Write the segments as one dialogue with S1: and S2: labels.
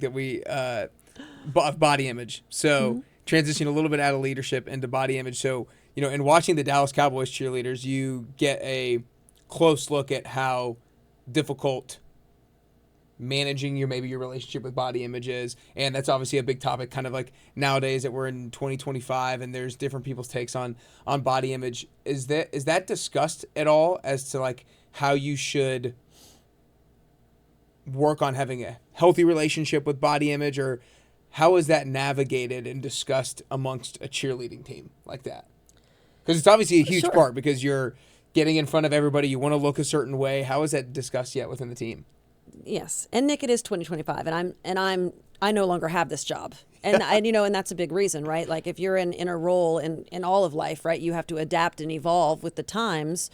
S1: that we body image. So transition a little bit out of leadership into body image. So, in watching the Dallas Cowboys cheerleaders, you get a close look at how difficult managing your relationship with body image is. And that's obviously a big topic kind of like nowadays that we're in 2025 and there's different people's takes on body image. Is that discussed at all as to like how you should work on having a healthy relationship with body image, or how is that navigated and discussed amongst a cheerleading team like that? Because it's obviously a huge part because you're getting in front of everybody. You want to look a certain way. How is that discussed yet within the team?
S2: Yes. And Nick, it is 2025 and I no longer have this job. And and that's a big reason, right? Like if you're in a role in all of life, right, you have to adapt and evolve with the times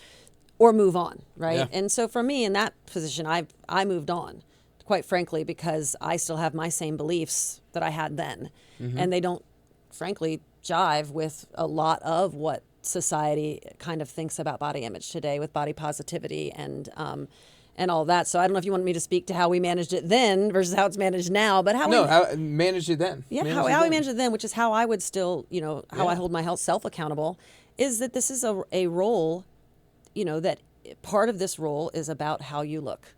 S2: or move on, right? Yeah. And so for me in that position, I moved on, quite frankly, because I still have my same beliefs that I had then. Mm-hmm. And they don't, frankly, jive with a lot of what society kind of thinks about body image today with body positivity and all that. So I don't know if you want me to speak to how we managed it then versus how it's managed now, but how
S1: we managed it then.
S2: Yeah, how we managed it then, which is how I would still, how I hold my self accountable, is that this is a role, that part of this role is about how you look,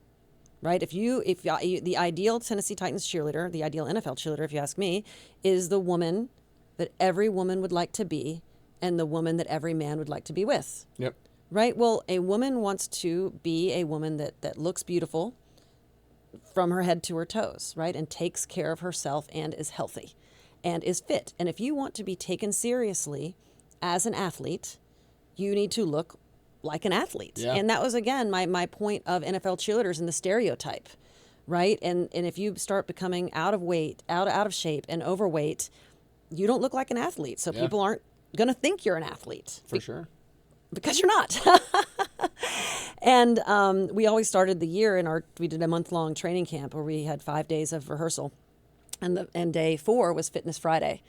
S2: right? If the ideal Tennessee Titans cheerleader, the ideal NFL cheerleader, if you ask me, is the woman that every woman would like to be and the woman that every man would like to be with.
S1: Yep.
S2: Right? Well, a woman wants to be a woman that looks beautiful from her head to her toes, right? And takes care of herself and is healthy and is fit. And if you want to be taken seriously as an athlete, you need to look like an athlete. Yeah. And that was, again, my point of NFL cheerleaders and the stereotype, right? And if you start becoming out of weight, out of shape and overweight, you don't look like an athlete. So people aren't going to think you're an athlete.
S1: For sure.
S2: Because you're not. And we always started the year we did a month-long training camp where we had 5 days of rehearsal. And day 4 was Fitness Friday.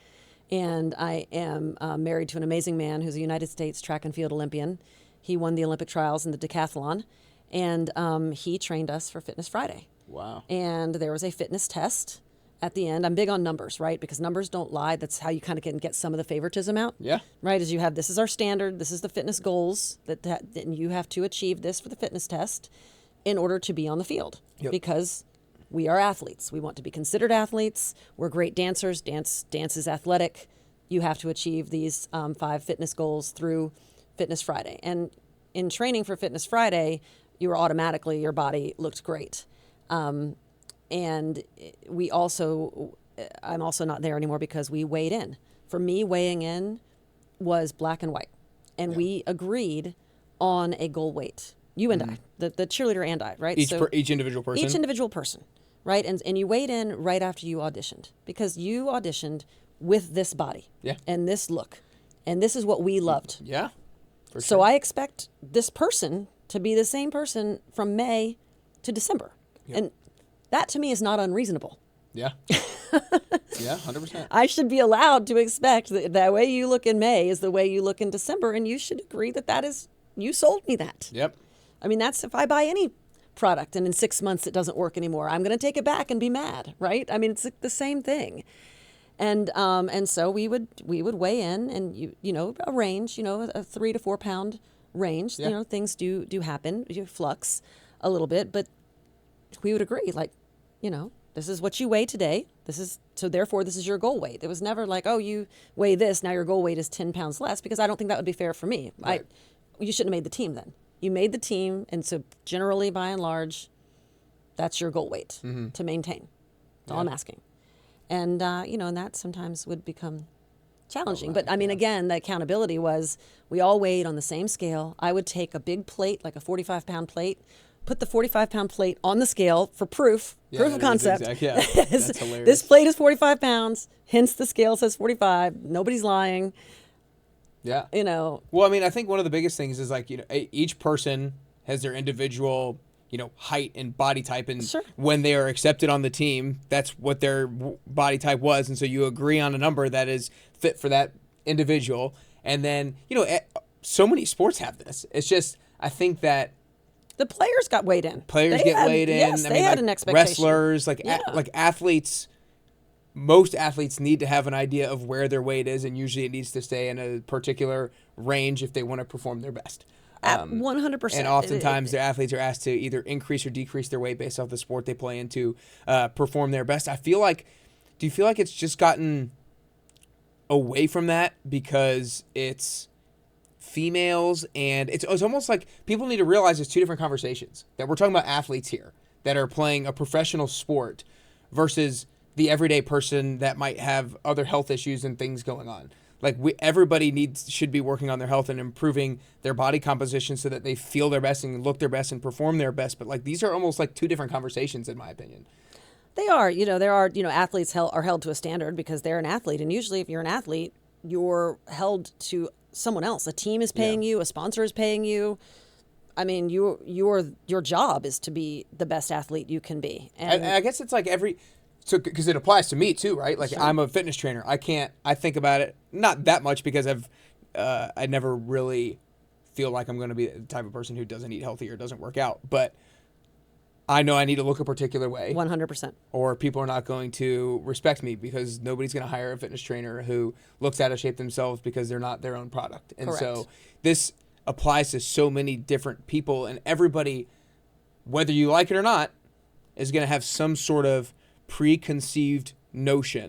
S2: And I am married to an amazing man who's a United States track and field Olympian. He won the Olympic trials in the decathlon. And he trained us for Fitness Friday.
S1: Wow.
S2: And there was a fitness test at the end. I'm big on numbers, right? Because numbers don't lie. That's how you kind of can get some of the favoritism out.
S1: Yeah.
S2: Right? As you have, this is our standard. This is the fitness goals that you have to achieve this for the fitness test in order to be on the field. Yep. Because we are athletes. We want to be considered athletes. We're great dancers. Dance is athletic. You have to achieve these 5 fitness goals through Fitness Friday. And in training for Fitness Friday, your body looked great. And I'm also not there anymore because we weighed in. For me, weighing in was black and white. And we agreed on a goal weight. You and I, the cheerleader and I, right?
S1: Each individual person?
S2: Each individual person, right? And you weighed in right after you auditioned because you auditioned with this body and this look. And this is what we loved.
S1: Yeah, for sure.
S2: So I expect this person to be the same person from May to December. Yep. And that to me is not unreasonable.
S1: Yeah. Yeah, 100%.
S2: I should be allowed to expect that the way you look in May is the way you look in December, and you should agree that is, you sold me that.
S1: Yep.
S2: I mean, that's if I buy any product and in 6 months it doesn't work anymore, I'm going to take it back and be mad, right? I mean, it's the same thing. And so we would weigh in and a range, a 3 to 4 pound range. Yeah. Things do happen, you flux a little bit, but we would agree, like, this is what you weigh today. Therefore this is your goal weight. It was never like, oh, you weigh this, now your goal weight is 10 pounds less, because I don't think that would be fair for me. Right. You shouldn't have made the team then. You made the team, and so generally, by and large, that's your goal weight to maintain. That's all I'm asking. And, and that sometimes would become challenging. But, I mean, again, the accountability was we all weighed on the same scale. I would take a big plate, like a 45-pound plate, put the 45-pound plate on the scale for proof of concept.
S1: That's hilarious.
S2: This plate is 45 pounds, hence the scale says 45. Nobody's lying.
S1: Yeah.
S2: Well,
S1: I mean, I think one of the biggest things is like, each person has their individual, height and body type. And when they are accepted on the team, that's what their body type was. And so you agree on a number that is fit for that individual. And then, so many sports have this. It's just, I think that
S2: The players got weighed in.
S1: Players
S2: They
S1: get
S2: had-
S1: weighed in.
S2: Yes,
S1: I
S2: they
S1: mean,
S2: had
S1: like
S2: an expectation.
S1: wrestlers, like
S2: Yeah.
S1: like athletes. Most athletes need to have an idea of where their weight is, and usually it needs to stay in a particular range if they want to perform their best.
S2: At 100%.
S1: And oftentimes, their athletes are asked to either increase or decrease their weight based off the sport they play in to perform their best. Do you feel like it's just gotten away from that because it's females, and it's almost like people need to realize there's two different conversations, that we're talking about athletes here that are playing a professional sport versus the everyday person that might have other health issues and things going on. Like everybody should be working on their health and improving their body composition so that they feel their best and look their best and perform their best. But like these are almost like two different conversations, in my opinion.
S2: They are. Athletes are held to a standard because they're an athlete. And usually if you're an athlete, you're held to someone else. A team is paying you. A sponsor is paying you. I mean, your job is to be the best athlete you can be. And
S1: I guess it's like because it applies to me too, right? Like I'm a fitness trainer. I think about it not that much because I never really feel like I'm going to be the type of person who doesn't eat healthy or doesn't work out. But I know I need to look a particular way.
S2: 100%.
S1: Or people are not going to respect me because nobody's going to hire a fitness trainer who looks out of shape themselves because they're not their own product. And
S2: Correct.
S1: so this applies to so many different people, and everybody, whether you like it or not, is going to have some sort of preconceived notion